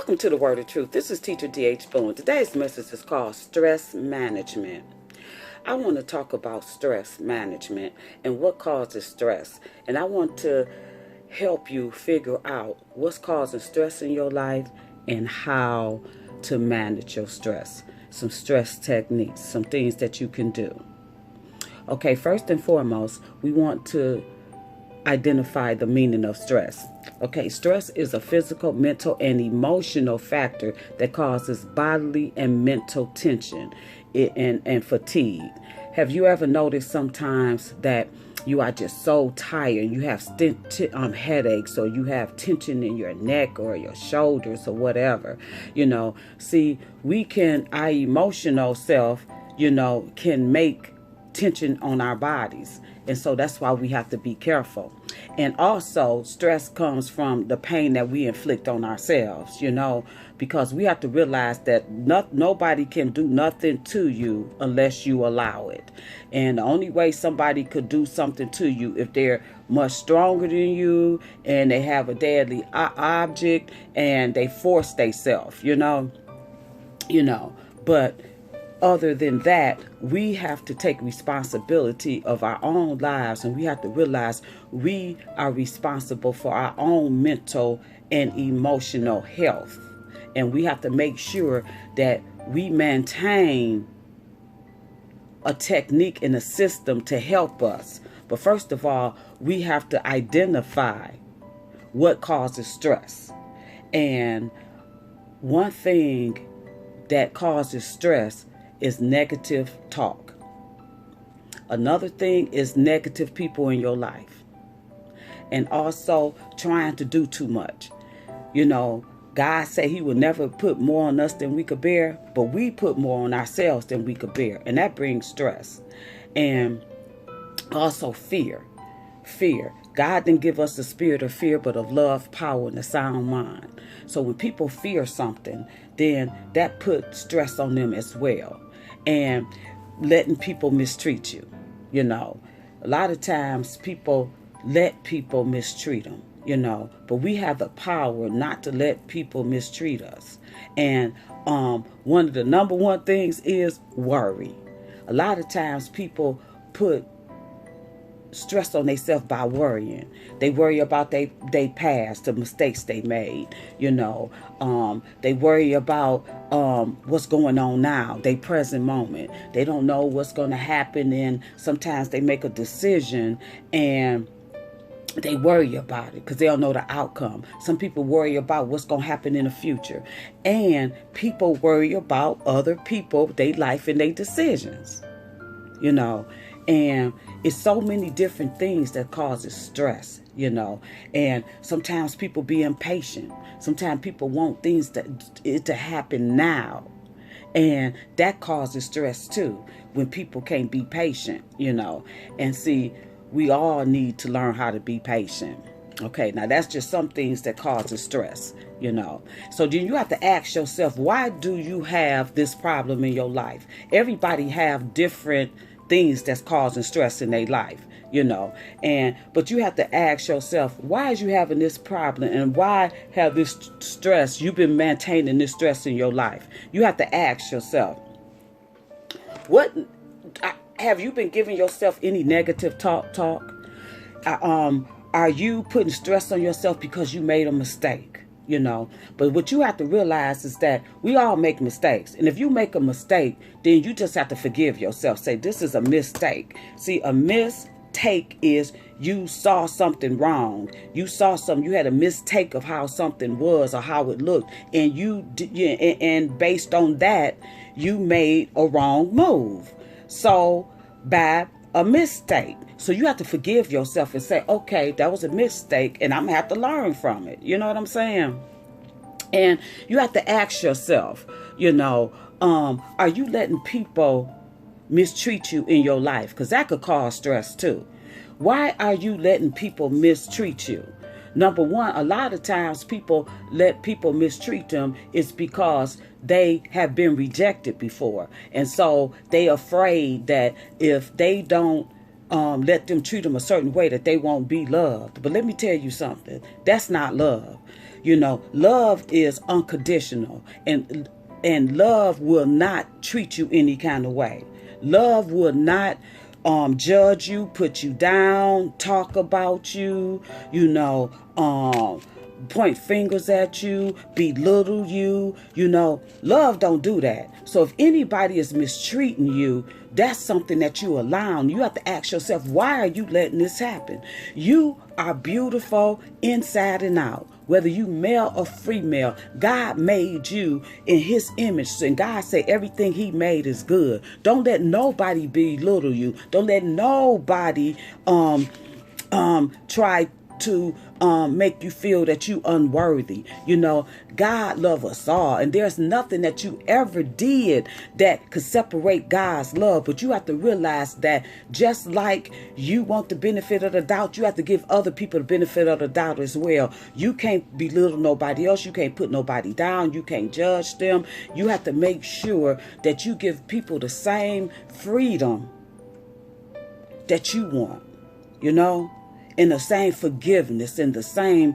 Welcome to the Word of Truth. This is Teacher D.H. Boone. Today's message is called Stress Management. I want to talk about stress management and what causes stress. And I want to help you figure out what's causing stress in your life and how to manage your stress. Some stress techniques, some things that you can do. Okay, first and foremost, we want to identify the meaning of stress. Okay, stress is a physical, mental, and emotional factor that causes bodily and mental tension and fatigue. Have you ever noticed sometimes that you are just so tired, you have headaches, or you have tension in your neck or your shoulders or whatever? See, our emotional self, can make tension on our bodies. And so that's why we have to be careful. And also, stress comes from the pain that we inflict on ourselves, because we have to realize that nobody can do nothing to you unless you allow it. And the only way somebody could do something to you if they're much stronger than you and they have a deadly object and they force themselves, But other than that, we have to take responsibility of our own lives, and we have to realize we are responsible for our own mental and emotional health. And we have to make sure that we maintain a technique and a system to help us. But first of all, we have to identify what causes stress. And one thing that causes stress is negative talk. Another thing is negative people in your life. And also trying to do too much. God said he would never put more on us than we could bear, but we put more on ourselves than we could bear. And that brings stress. And also fear. Fear. God didn't give us the spirit of fear, but of love, power, and a sound mind. So when people fear something, then that puts stress on them as well. And letting people mistreat you. A lot of times people let people mistreat them, but we have the power not to let people mistreat us. And one of the number one things is worry. A lot of times people put stress on themselves by worrying. They worry about they past, the mistakes they made. They worry about what's going on now, they present moment. They don't know what's going to happen, and sometimes they make a decision and they worry about it because they don't know the outcome. Some people worry about what's going to happen in the future, and people worry about other people, their life and their decisions. And it's so many different things that causes stress, and sometimes people be impatient. Sometimes people want things to happen now. And that causes stress too, when people can't be patient, And see, we all need to learn how to be patient. Okay, now that's just some things that causes stress, So then you have to ask yourself, why do you have this problem in your life? Everybody have different things that's causing stress in their life, but you have to ask yourself, why is you having this problem, and why have this stress? You've been maintaining this stress in your life. You have to ask yourself, what have you been giving yourself any negative talk? Are you putting stress on yourself because you made a mistake? But what you have to realize is that we all make mistakes. And if you make a mistake, then you just have to forgive yourself. Say, this is a mistake. See, a mistake is you saw something wrong. You had a mistake of how something was or how it looked. And and based on that, you made a wrong move. So by a mistake. So you have to forgive yourself and say, okay, that was a mistake and I'm going to have to learn from it. You know what I'm saying? And you have to ask yourself, are you letting people mistreat you in your life? Because that could cause stress too. Why are you letting people mistreat you? Number one, a lot of times people let people mistreat them is because they have been rejected before. And so they afraid that if they don't let them treat them a certain way that they won't be loved. But let me tell you something. That's not love. Love is unconditional, and love will not treat you any kind of way. Love will not judge you, put you down, talk about you, point fingers at you, belittle you. Love don't do that. So if anybody is mistreating you, that's something that you allow. You have to ask yourself, why are you letting this happen? You are beautiful inside and out. Whether you male or female, God made you in his image. And God said everything he made is good. Don't let nobody belittle you. Don't let nobody try to make you feel that you unworthy. God love us all, and there's nothing that you ever did that could separate God's love. But you have to realize that just like you want the benefit of the doubt, you have to give other people the benefit of the doubt as well. You can't belittle nobody else. You can't put nobody down. You can't judge them. You have to make sure that you give people the same freedom that you want, and the same forgiveness, and the same,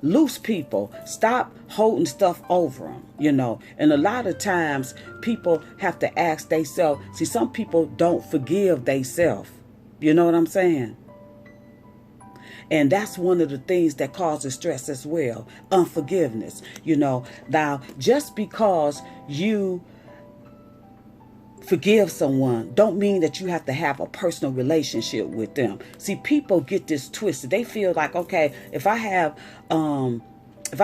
loose people. Stop holding stuff over them, And a lot of times people have to ask themselves. See, some people don't forgive themselves. You know what I'm saying? And that's one of the things that causes stress as well. Unforgiveness. Now, just because you forgive someone don't mean that you have to have a personal relationship with them. See, people get this twisted. They feel like, okay, if I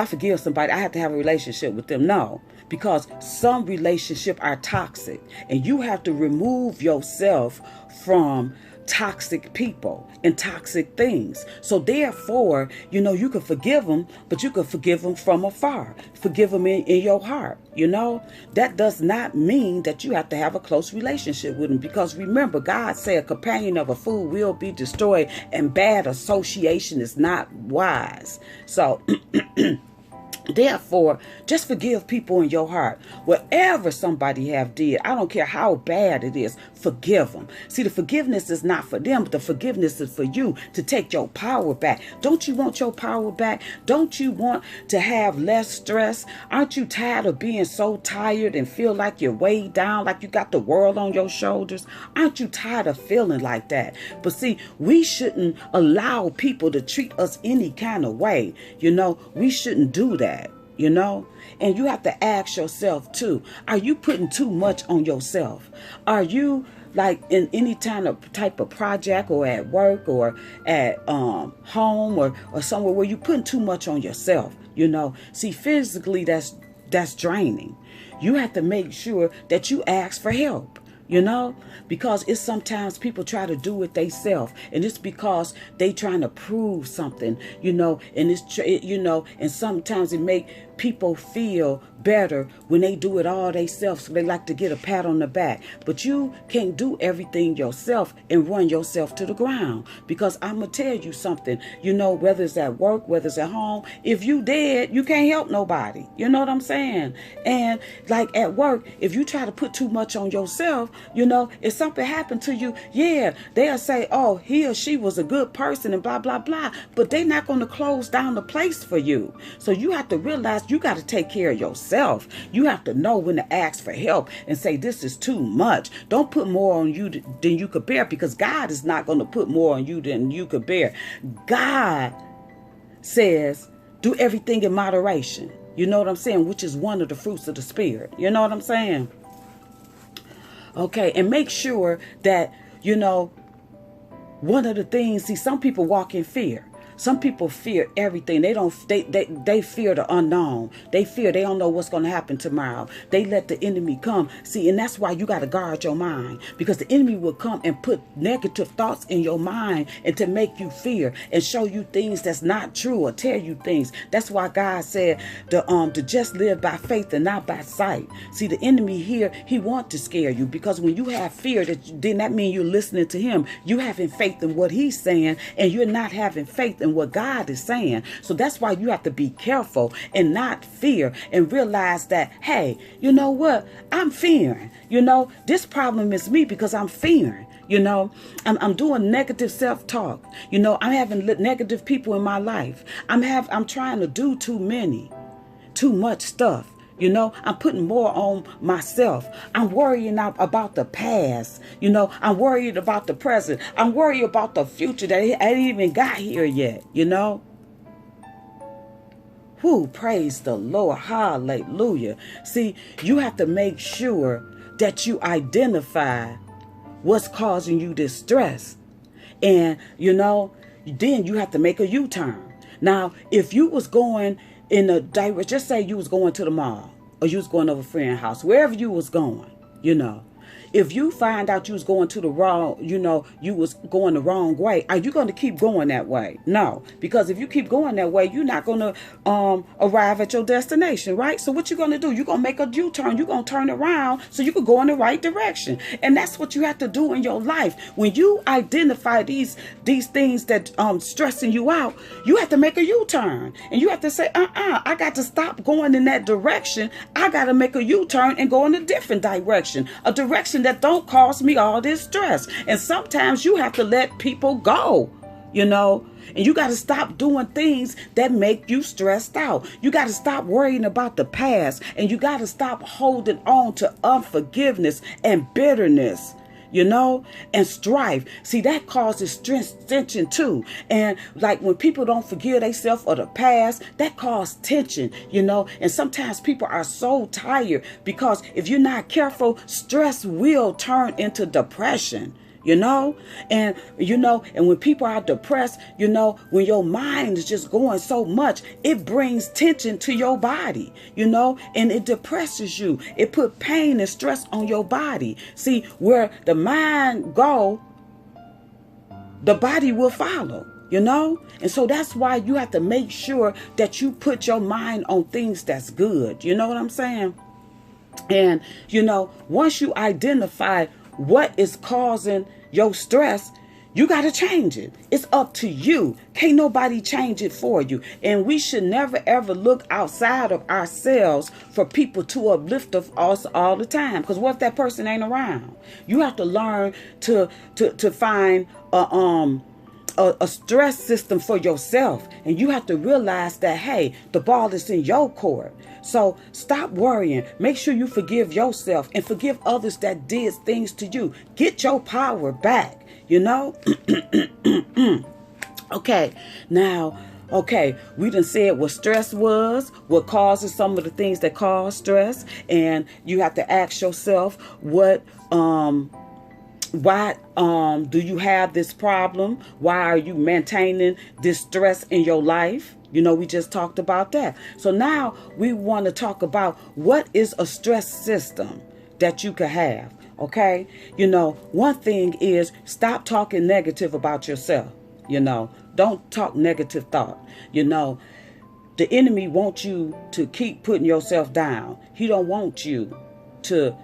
forgive somebody, I have to have a relationship with them. No, because some relationships are toxic, and you have to remove yourself from toxic people and toxic things. So therefore, you can forgive them, but you can forgive them from afar. Forgive them in your heart. That does not mean that you have to have a close relationship with them, because remember, God said a companion of a fool will be destroyed, and bad association is not wise. So therefore, just forgive people in your heart. Whatever somebody have did, I don't care how bad it is, forgive them. See, the forgiveness is not for them, but the forgiveness is for you to take your power back. Don't you want your power back? Don't you want to have less stress? Aren't you tired of being so tired and feel like you're weighed down, like you got the world on your shoulders? Aren't you tired of feeling like that? But see, we shouldn't allow people to treat us any kind of way. We shouldn't do that. And you have to ask yourself too, are you putting too much on yourself? Are you like in any type of project, or at work, or at home, or somewhere where you're putting too much on yourself? See, physically that's draining. You have to make sure that you ask for help. Because it's sometimes people try to do it themselves, and it's because they trying to prove something, and it's, and sometimes it make people feel better when they do it all themselves, so they like to get a pat on the back. But you can't do everything yourself and run yourself to the ground, because I'm gonna tell you something, whether it's at work, whether it's at home, if you dead, you can't help nobody. You know what I'm saying? And like at work, if you try to put too much on yourself, if something happened to you, yeah, they'll say, oh, he or she was a good person and blah, blah, blah, but they're not going to close down the place for you. So you have to realize you got to take care of yourself. You have to know when to ask for help and say, this is too much. Don't put more on you than you could bear, because God is not going to put more on you than you could bear. God says, do everything in moderation. You know what I'm saying? Which is one of the fruits of the Spirit. You know what I'm saying? Okay, and make sure that, one of the things, see, some people walk in fear. Some people fear everything. They fear the unknown. They fear they don't know what's going to happen tomorrow. They let the enemy come. See, and that's why you got to guard your mind, because the enemy will come and put negative thoughts in your mind and to make you fear and show you things that's not true, or tell you things. That's why God said to just live by faith and not by sight. See, the enemy here, he wants to scare you, because when you have fear, then that means you're listening to him. You having faith in what he's saying, and you're not having faith in what God is saying. So that's why you have to be careful and not fear, and realize that, hey, you know what? I'm fearing. This problem is me because I'm fearing. You know, I'm doing negative self-talk. You know, I'm having negative people in my life. I'm trying to do too much stuff. You know, I'm putting more on myself. I'm worrying about the past. You know, I'm worried about the present. I'm worried about the future that I ain't even got here yet, you know. Whoo, praise the Lord. Hallelujah. See, you have to make sure that you identify what's causing you this stress. And, you know, then you have to make a U-turn. Now, if you was going in a direct, just say you was going to the mall or you was going over a friend's house, wherever you was going, you know, if you find out you was going to the wrong, you know, you was going the wrong way, are you going to keep going that way? No, because if you keep going that way, you're not going to arrive at your destination, right? So what you're going to do, you're going to make a U-turn. You're going to turn around so you can go in the right direction. And that's what you have to do in your life. When you identify these things that stressing you out, you have to make a U-turn. And you have to say, I got to stop going in that direction. I got to make a U-turn and go in a different direction, a direction that don't cause me all this stress. And sometimes you have to let people go, you know, and you got to stop doing things that make you stressed out. You got to stop worrying about the past, and you got to stop holding on to unforgiveness and bitterness, you know, and strife. See, that causes stress, tension too. And like when people don't forgive themselves or the past, that causes tension, you know. And sometimes people are so tired because if you're not careful, stress will turn into depression. You know, and when people are depressed, you know, when your mind is just going so much, it brings tension to your body, you know, and it depresses you. It put pain and stress on your body. See, where the mind go, the body will follow, you know. And so that's why you have to make sure that you put your mind on things that's good. You know what I'm saying? And, you know, once you identify what is causing your stress, you got to change it. It's up to you. Can't nobody change it for you. And we should never, ever look outside of ourselves for people to uplift us all the time. Because what if that person ain't around? You have to learn to find a stress system for yourself. And you have to realize that, hey, the ball is in your court. So stop worrying. Make sure you forgive yourself and forgive others that did things to you. Get your power back, you know? Okay, now, we done said what stress was, what causes some of the things that cause stress. And you have to ask yourself, why do you have this problem? Why are you maintaining this stress in your life? You know, we just talked about that. So now we want to talk about what is a stress system that you could have. Okay. You know, one thing is stop talking negative about yourself. You know, don't talk negative thought. You know, the enemy wants you to keep putting yourself down. He don't want you to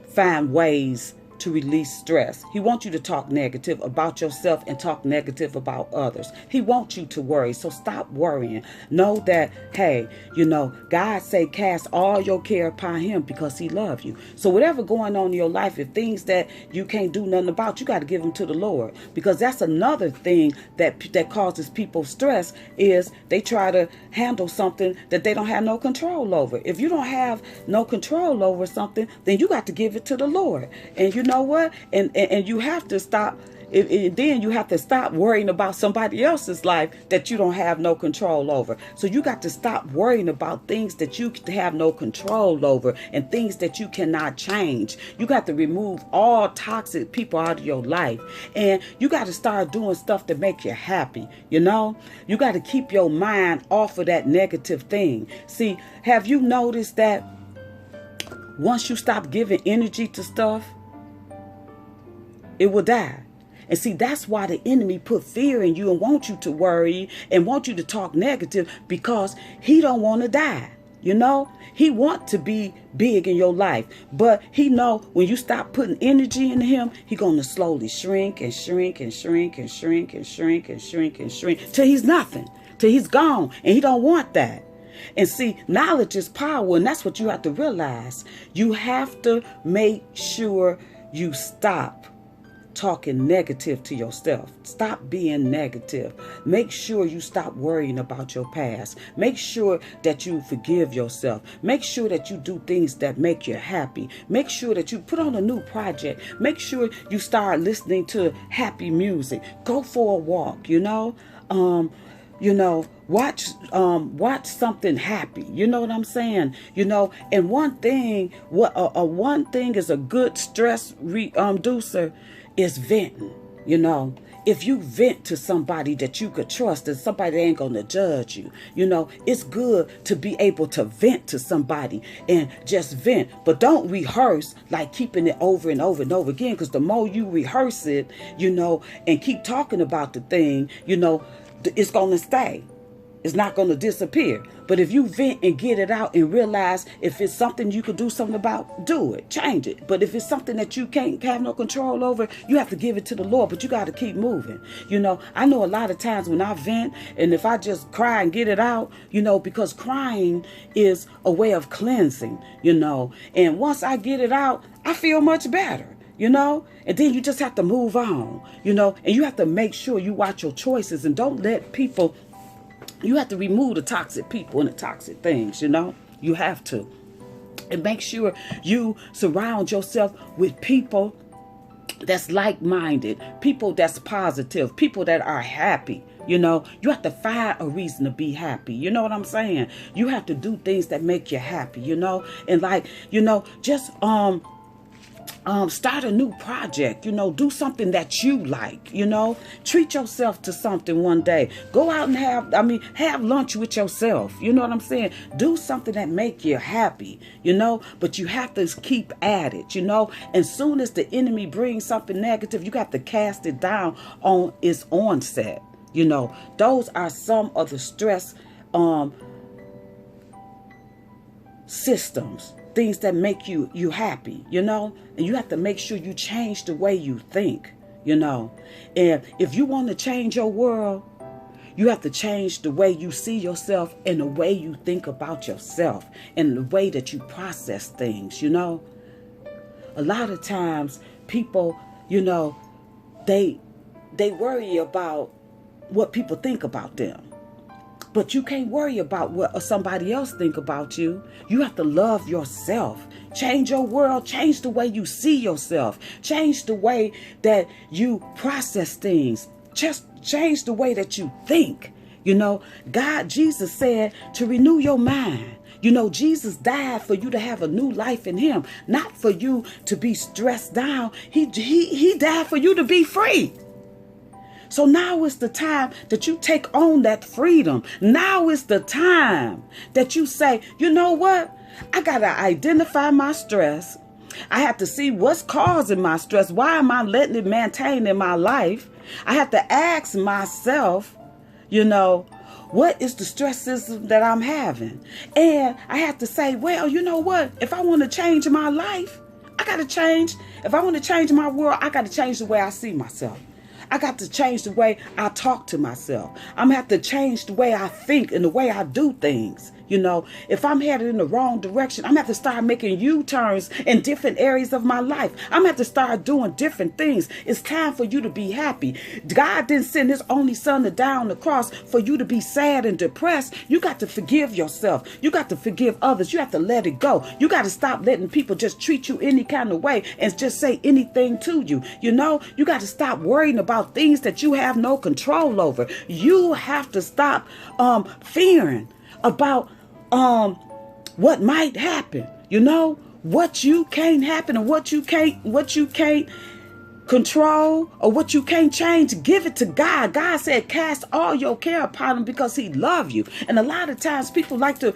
find ways to release stress. He wants you to talk negative about yourself and talk negative about others. He wants you to worry. So stop worrying. Know that, hey, you know, God say cast all your care upon him because he loves you. So whatever going on in your life, if things that you can't do nothing about, you got to give them to the Lord. Because that's another thing that causes people stress, is they try to handle something that they don't have no control over. If you don't have no control over something, then you got to give it to the Lord. And you know what? And you have to stop. Then you have to stop worrying about somebody else's life that you don't have no control over. So you got to stop worrying about things that you have no control over and things that you cannot change. You got to remove all toxic people out of your life. And you got to start doing stuff to make you happy. You know, you got to keep your mind off of that negative thing. See, have you noticed that once you stop giving energy to stuff, it will die? And see, that's why the enemy put fear in you and want you to worry and want you to talk negative, because he don't want to die. You know, he want to be big in your life, but he know when you stop putting energy into him, he going to slowly shrink and shrink and shrink and shrink and shrink and shrink and shrink till he's nothing, till he's gone. And he don't want that. And see, knowledge is power, and that's what you have to realize. You have to make sure you stop talking negative to yourself. Stop being negative. Make sure you stop worrying about your past. Make sure that you forgive yourself. Make sure that you do things that make you happy. Make sure that you put on a new project. Make sure you start listening to happy music. Go for a walk, watch something happy. You know what I'm saying? And one thing is a good stress reducer is venting. If you vent to somebody that you could trust and somebody that ain't gonna judge you, it's good to be able to vent to somebody and just vent. But don't rehearse like keeping it over and over and over again, because the more you rehearse it, and keep talking about the thing, it's gonna stay. It's not going to disappear. But if you vent and get it out and realize if it's something you could do something about, do it. Change it. But if it's something that you can't have no control over, you have to give it to the Lord. But you got to keep moving. I know a lot of times when I vent and if I just cry and get it out, because crying is a way of cleansing, And once I get it out, I feel much better. And then you just have to move on, and you have to make sure you watch your choices and don't let people. You have to remove the toxic people and the toxic things, You have to. And make sure you surround yourself with people that's like-minded, people that's positive, people that are happy. You have to find a reason to be happy. You know what I'm saying? You have to do things that make you happy, and just start a new project, do something that you like, treat yourself to something one day. Go out and have lunch with yourself. You know what I'm saying? Do something that make you happy, but you have to keep at it, and soon as the enemy brings something negative, you got to cast it down on its onset. Those are some of the stress, systems, things that make you happy, and you have to make sure you change the way you think, and if you want to change your world, you have to change the way you see yourself and the way you think about yourself and the way that you process things. A lot of times people, they worry about what people think about them. But you can't worry about what somebody else think about you. You have to love yourself. Change your world. Change the way you see yourself. Change the way that you process things. Just change the way that you think. Jesus said to renew your mind. Jesus died for you to have a new life in him, not for you to be stressed down. He died for you to be free. So now is the time that you take on that freedom. Now is the time that you say, you know what? I got to identify my stress. I have to see what's causing my stress. Why am I letting it maintain in my life? I have to ask myself, what is the stress system that I'm having? And I have to say, well, you know what? If I want to change my life, I got to change. If I want to change my world, I got to change the way I see myself. I got to change the way I talk to myself. I'm going to have to change the way I think and the way I do things. If I'm headed in the wrong direction, I'm going to have to start making U-turns in different areas of my life. I'm going to have to start doing different things. It's time for you to be happy. God didn't send his only son to die on the cross for you to be sad and depressed. You got to forgive yourself. You got to forgive others. You have to let it go. You got to stop letting people just treat you any kind of way and just say anything to you. You got to stop worrying about things that you have no control over. You have to stop fearing about what might happen, what you can't happen and what you can't control or what you can't change. Give it to God. God said, cast all your care upon him because he loves you. And a lot of times people like to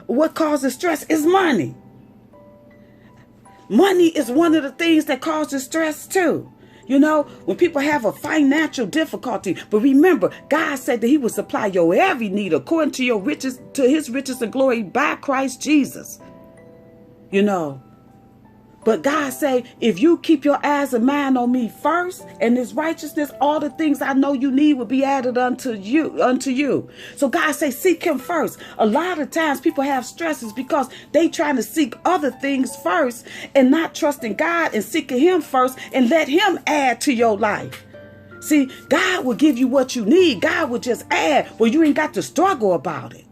what causes stress is money. Money is one of the things that causes stress too. When people have a financial difficulty, but remember, God said that he will supply your every need according to your riches, to his riches and glory by Christ Jesus. But God say, if you keep your eyes and mind on me first, and this righteousness, all the things I know you need will be added unto you. So God say, seek him first. A lot of times people have stresses because they trying to seek other things first and not trusting God and seeking him first and let him add to your life. See, God will give you what you need. God will just add. Well, you ain't got to struggle about it.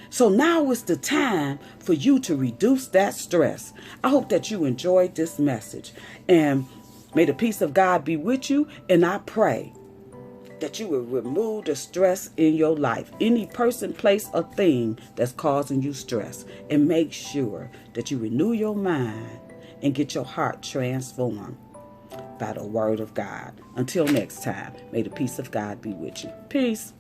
So now is the time for you to reduce that stress. I hope that you enjoyed this message. And may the peace of God be with you. And I pray that you will remove the stress in your life. Any person, place, or thing that's causing you stress. And make sure that you renew your mind and get your heart transformed by the word of God. Until next time, may the peace of God be with you. Peace.